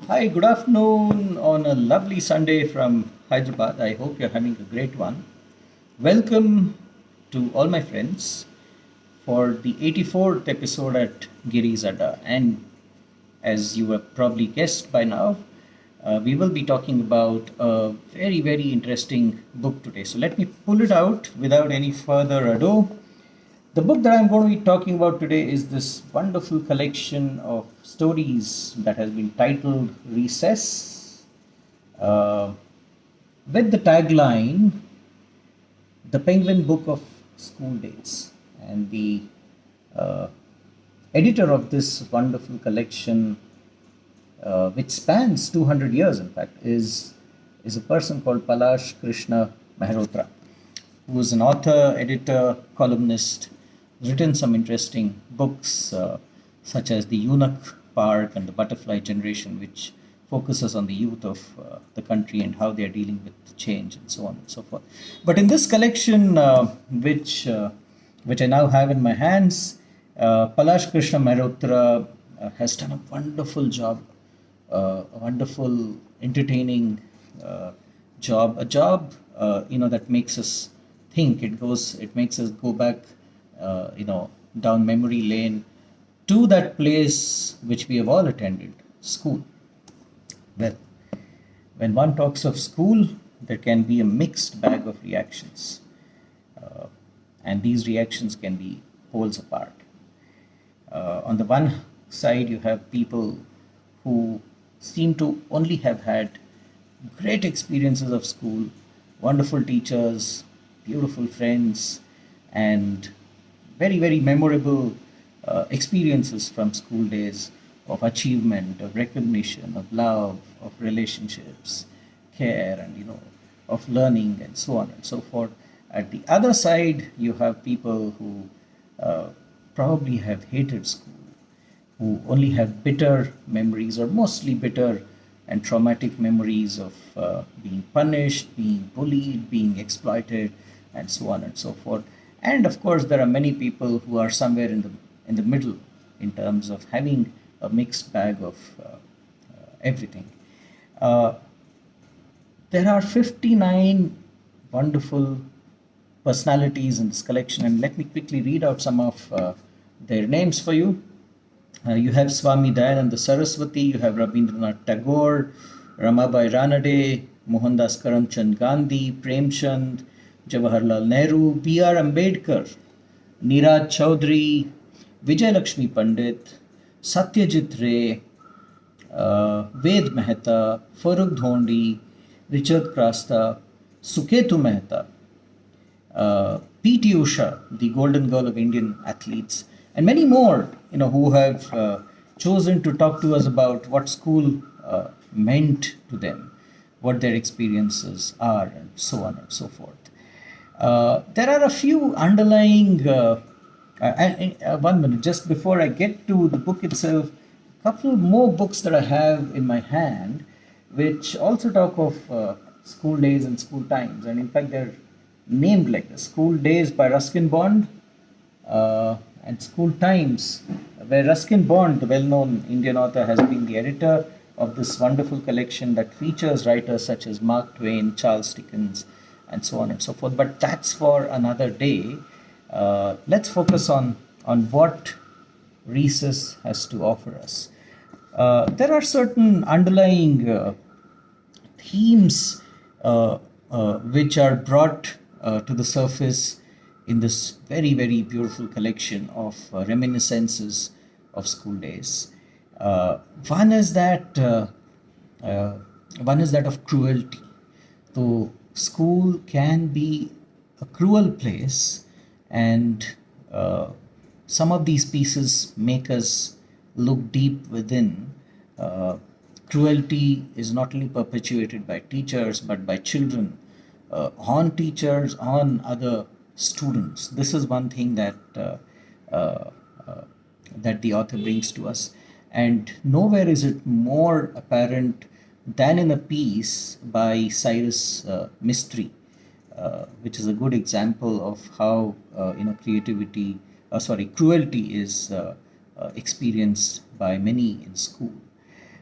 Hi, good afternoon on a lovely Sunday from Hyderabad. I hope you're having a great one. Welcome to all my friends for the 84th episode at Giri's Adda. And as you have probably guessed by now, we will be talking about a very, very interesting book today. So let me pull it out without any further ado. The book that I'm going to be talking about today is this wonderful collection of stories that has been titled Recess, uh, with the tagline The Penguin Book of School Days. And the uh, editor of this wonderful collection, which spans 200 years, in fact, is a person called Palash Krishna Mehrotra, who is an author, editor, columnist, written some interesting books such as The Eunuch Park and The Butterfly Generation, which focuses on the youth of the country and how they are dealing with change and so on and so forth. But in this collection, which I now have in my hands, Palash Krishna Mehrotra has done a wonderful job, a wonderful, entertaining job, a job that makes us think. It makes us go back, down memory lane to that place which we have all attended, school. Well, when one talks of school, there can be a mixed bag of reactions, uh, and these reactions can be poles apart. On the one side, you have people who seem to only have had great experiences of school, wonderful teachers, beautiful friends, and very, very memorable experiences from school days of achievement, of recognition, of love, of relationships, care, and of learning, and so on and so forth. At the other side, you have people who uh, probably have hated school, who only have bitter memories or mostly bitter and traumatic memories of being punished, being bullied, being exploited, and so on and so forth. And of course, there are many people who are somewhere in the middle in terms of having a mixed bag of everything. Uh, there are 59 wonderful personalities in this collection, and let me quickly read out some of their names for you. You have Swami Dayananda Saraswati, you have Rabindranath Tagore, Ramabai Ranade, Mohandas Karamchand Gandhi, Premchand, Jawaharlal Nehru, B.R. Ambedkar, Niraj Chaudhary, Vijay Lakshmi Pandit, Satyajit Ray, Ved Mehta, Farooq Dhondi, Richard Krasta, Suketu Mehta, P.T. Usha, the golden girl of Indian athletes, and many more, who have chosen to talk to us about what school meant to them, what their experiences are, and so on and so forth. There are a few underlying. 1 minute, just before I get to the book itself, a couple more books that I have in my hand, which also talk of school days and school times, and in fact, they're named like this: School Days by Ruskin Bond, and School Times, where Ruskin Bond, the well-known Indian author, has been the editor of this wonderful collection that features writers such as Mark Twain, Charles Dickens, and so on and so forth. But that's for another day. Let's focus on what Recess has to offer us. There are certain underlying themes which are brought to the surface in this very, very beautiful collection of reminiscences of school days. Uh, one is that uh, uh, one is that of cruelty. So school can be a cruel place, and uh, some of these pieces make us look deep within. Uh, Cruelty is not only perpetuated by teachers but by children, on teachers, on other students. This is one thing uh, uh, that the author brings to us, and nowhere is it more apparent than in a piece by Cyrus Mistry, which is a good example of how cruelty is experienced by many in school.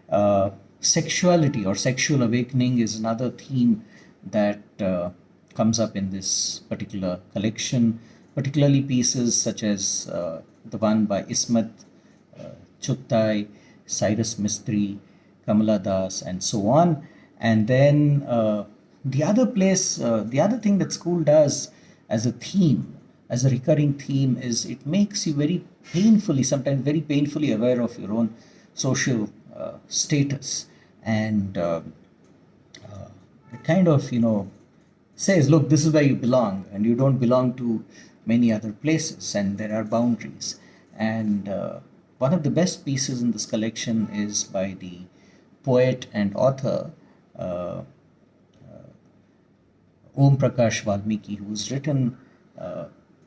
Uh, sexuality or sexual awakening is another theme that comes up in this particular collection, particularly pieces such as the one by Ismat Chuttai, Cyrus Mistry, Kamala Das, and so on. And then the other thing that school does as a theme, as a recurring theme, is it makes you very painfully, sometimes very painfully aware of your own social status. And it kind of, says, look, this is where you belong, and you don't belong to many other places, and there are boundaries. And one of the best pieces in this collection is by the poet and author uh, Om Prakash Valmiki, who's written,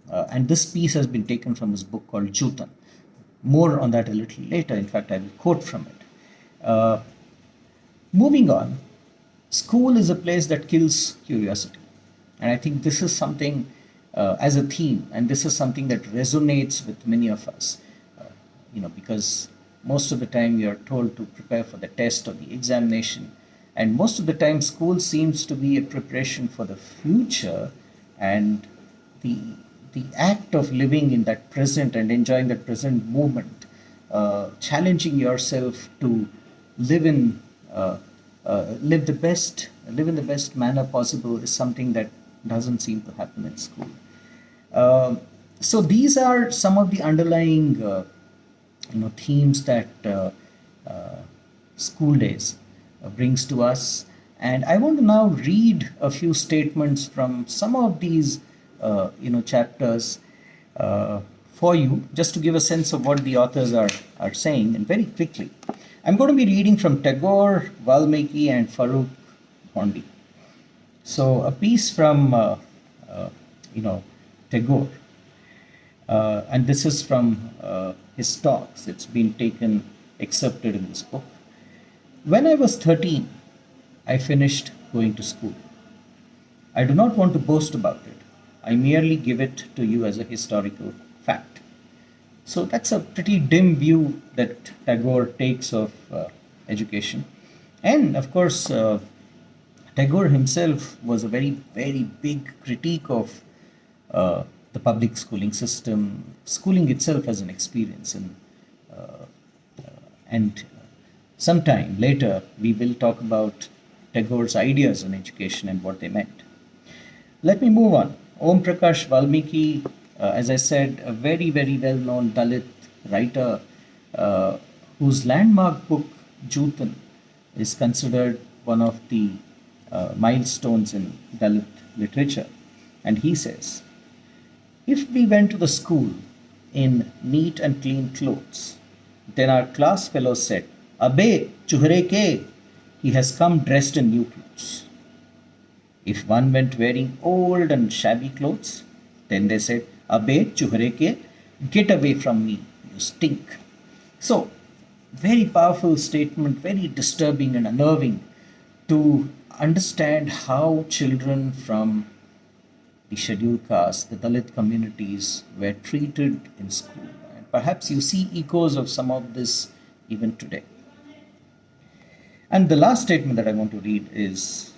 and this piece has been taken from his book called Jutan. More on that a little later. In fact, I will quote from it. Moving on, school is a place that kills curiosity. And I think this is something as a theme, and this is something that resonates with many of us, because most of the time we are told to prepare for the test or the examination. And most of the time, school seems to be a preparation for the future, and the the act of living in that present and enjoying that present moment, challenging yourself to live in live in the best manner possible is something that doesn't seem to happen in school. So these are some of the underlying themes that school days brings to us. And I want to now read a few statements from some of these chapters for you, just to give a sense of what the authors are saying. And very quickly, I'm going to be reading from Tagore, Valmiki, and Farooq Hondi. So a piece from Tagore, and this is from his talks. It's been taken, excerpted in this book. When I was 13, I finished going to school. I do not want to boast about it. I merely give it to you as a historical fact. So that's a pretty dim view that Tagore takes of education. And of course, Tagore himself was a very, very big critique of the public schooling system, schooling itself as an experience. And sometime later, we will talk about Tagore's ideas on education and what they meant. Let me move on. Om Prakash Valmiki, as I said, a very, very well-known Dalit writer whose landmark book, Jutan, is considered one of the milestones in Dalit literature. And he says, if we went to the school in neat and clean clothes, then our class fellows said, Abe, chuhre ke, he has come dressed in new clothes. If one went wearing old and shabby clothes, then they said, Abe, chuhre ke, get away from me, you stink. So, very powerful statement, very disturbing and unnerving to understand how children from the scheduled caste, the Dalit communities, were treated in school. And perhaps you see echoes of some of this even today. And the last statement that I want to read is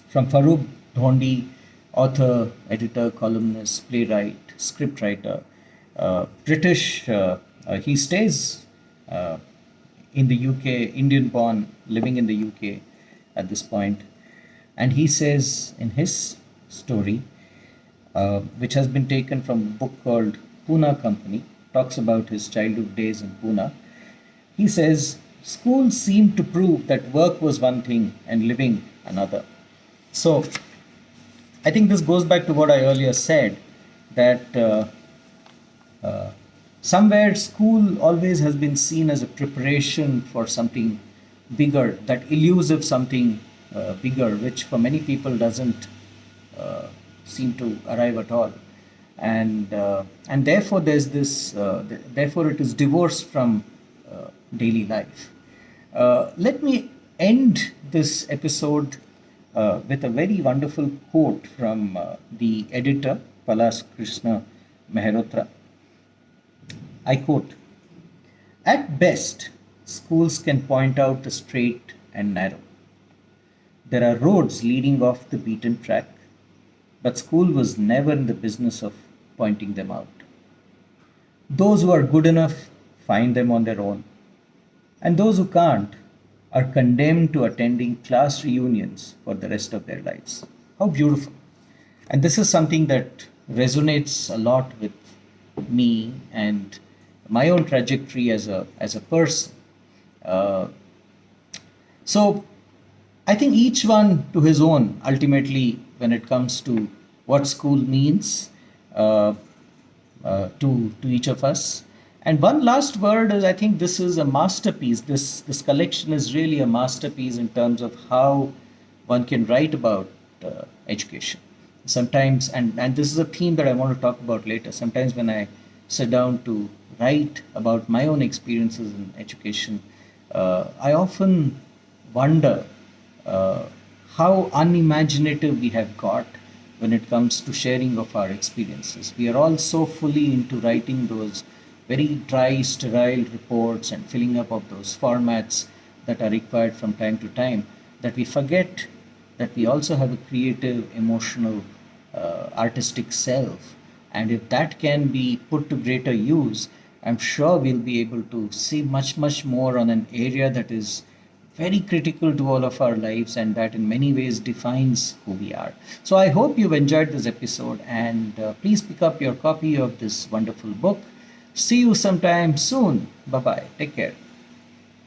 from Farooq Dhondi, author, editor, columnist, playwright, scriptwriter, British. He stays in the UK, Indian born, living in the UK at this point. And he says in his story, which has been taken from a book called Pune Company, talks about his childhood days in Pune. He says, school seemed to prove that work was one thing and living another. So I think this goes back to what I earlier said, that somewhere school always has been seen as a preparation for something bigger, that elusive something bigger, which for many people doesn't seem to arrive at all. And therefore there's this, therefore it is divorced from daily life. Let me end this episode with a very wonderful quote from the editor, Palash Krishna Mehrotra. I quote, at best, Schools can point out the straight and narrow. There are roads leading off the beaten track, but school was never in the business of pointing them out. Those who are good enough find them on their own, and those who can't are condemned to attending class reunions for the rest of their lives. How beautiful! And this is something that resonates a lot with me and my own trajectory as a person. Uh, so I think each one to his own ultimately when it comes to what school means uh, to each of us. And one last word is I think this is a masterpiece. This collection is really a masterpiece in terms of how one can write about education. Sometimes, and this is a theme that I want to talk about later. Sometimes when I sit down to write about my own experiences in education, I often wonder uh, how unimaginative we have got when it comes to sharing of our experiences. We are all so fully into writing those very dry, sterile reports and filling up of those formats that are required from time to time that we forget that we also have a creative, emotional, artistic self. And if that can be put to greater use, I'm sure we'll be able to see much, much more on an area that is very critical to all of our lives and that in many ways defines who we are. So I hope you've enjoyed this episode and please pick up your copy of this wonderful book. See you sometime soon. Bye bye. Take care.